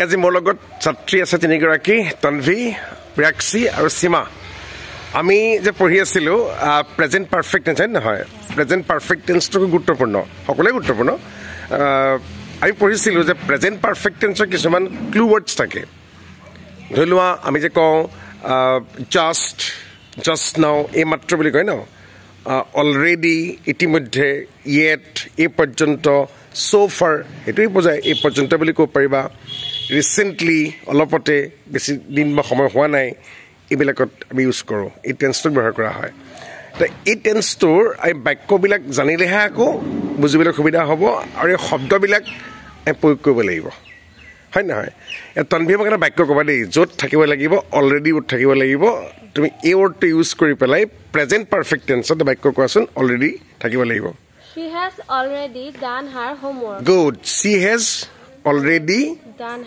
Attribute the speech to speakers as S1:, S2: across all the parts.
S1: আজি মোৰ লগত ছাত্ৰী আছে তিনিগৰাকী তনভি প্ৰিয়াক্ষী আৰু সীমা আমি যে পঢ়ি আছিলোঁ প্ৰেজেণ্ট পাৰফেক্ট টেন্স নহয় প্ৰেজেণ্ট পাৰফেক্ট টেন্সটো গুৰুত্বপূৰ্ণ সকলোৱে গুৰুত্বপূৰ্ণ আমি পঢ়িছিলোঁ যে প্ৰেজেণ্ট পাৰফেক্ট টেন্সৰ কিছুমান ক্লু ৱৰ্ডছ থাকে ধৰি লোৱা আমি যে কওঁ জাষ্ট নাও এই মাত্ৰ বুলি কয় ন অলৰেডি ইতিমধ্যে য়েট এই পৰ্যন্ত so far এটোই বুজায় এই পৰ্যন্ত বুলি ক'ব পাৰিবা ৰিসেন্টলি অলপতে বেছি দিন বা সময় হোৱা নাই এইবিলাকত আমি ইউজ কৰোঁ এই টেন্সটো ব্যৱহাৰ কৰা হয় তো এই টেন্সটোৰ এই বাক্যবিলাক জানিলেহে আকৌ বুজিবলৈ সুবিধা হ'ব আৰু এই শব্দবিলাক প্ৰয়োগ কৰিব লাগিব হয় নহয় তনভি মোক এটা বাক্য ক'বা দেই য'ত থাকিব লাগিব অলৰেডি ৱৰ্ড থাকিব লাগিব তুমি এই ৱৰ্ডটো ইউজ কৰি পেলাই প্ৰেজেণ্ট পাৰফেক্ট টেন্সত বাক্য কোৱাচোন অলৰেডি থাকিব লাগিব
S2: She has already done her homework.
S1: Good. She has already
S2: done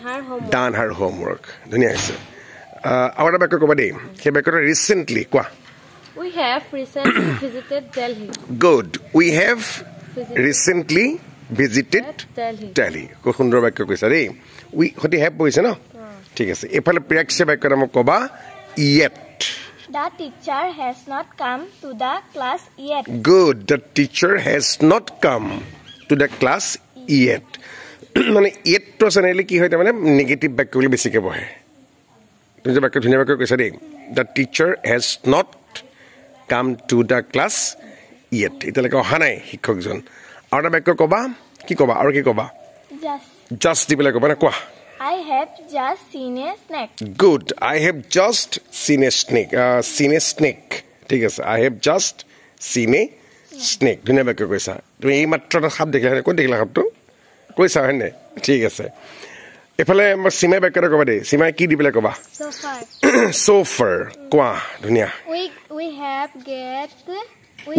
S2: her
S1: homework. Dhuniya aise. Our back ko bade. He back ko recently kwa.
S2: We have recently visited Delhi.
S1: Good. We have recently visited Delhi. Ko sundor back ko sare. We hoti have boise na. Thik ase. Ephale Priyaksha back ko mo koba yet.
S3: The teacher has not come to the class yet.
S1: Good. The teacher has not come to the class yet. মানে yet to sanele ki hoy ta mane negative back kole beshi ke bohe. Tumi je back dhunia back koisa de. The teacher has not come to the class yet. Eta leke oha nai shiক্ষক John. Aru back koba ki koba aru ki koba? Just dibele koba na kwa.
S3: I have just seen a snake.
S1: Good. I have just seen a snake. ঠিক আছে. I have just seen a snake. ধুনীয়া বাক্য কৈছা. তুমি এই মাত্ৰ সাপ দেখিলা কোন দেখিলা সাপটো? কৈছা হয় নে? ঠিক আছে. এফালে সীমাই বাক্য ক'বা দেই. সীমাই কি দিবলে ক'বা? So far. কোৱা ধুনীয়া.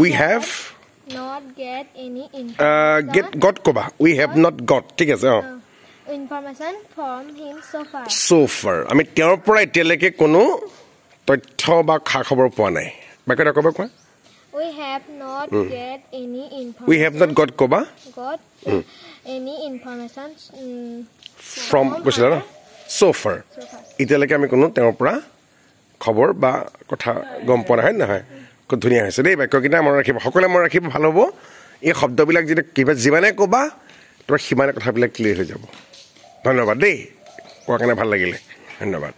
S1: We have
S3: not get any information.
S1: Got ক'বা. We have not got. ঠিক আছে
S3: information from him
S1: so far আমি তেওঁৰ পৰা এতিয়ালৈকে কোনো তথ্য বা খা খবৰ পোৱা নাই বাকীটা ক'ব কোৱা
S3: we have not get any information
S1: we have not got ক'বা
S3: any information
S1: from কৈছিলা ন so far এতিয়ালৈকে আমি কোনো তেওঁৰ পৰা খবৰ বা কথা গম পোৱা নাই নহয় খুব ধুনীয়া হৈছে দেই বাক্যকেইটা মনত ৰাখিব সকলোৱে মনত ৰাখিব ভাল হ'ব এই শব্দবিলাক যদি কিবা যিমানে ক'বা তোমাৰ সিমানে কথাবিলাক ক্লিয়াৰ হৈ যাব ধন্যবাদ দেই কোৱা কাৰণে ভাল লাগিলে ধন্যবাদ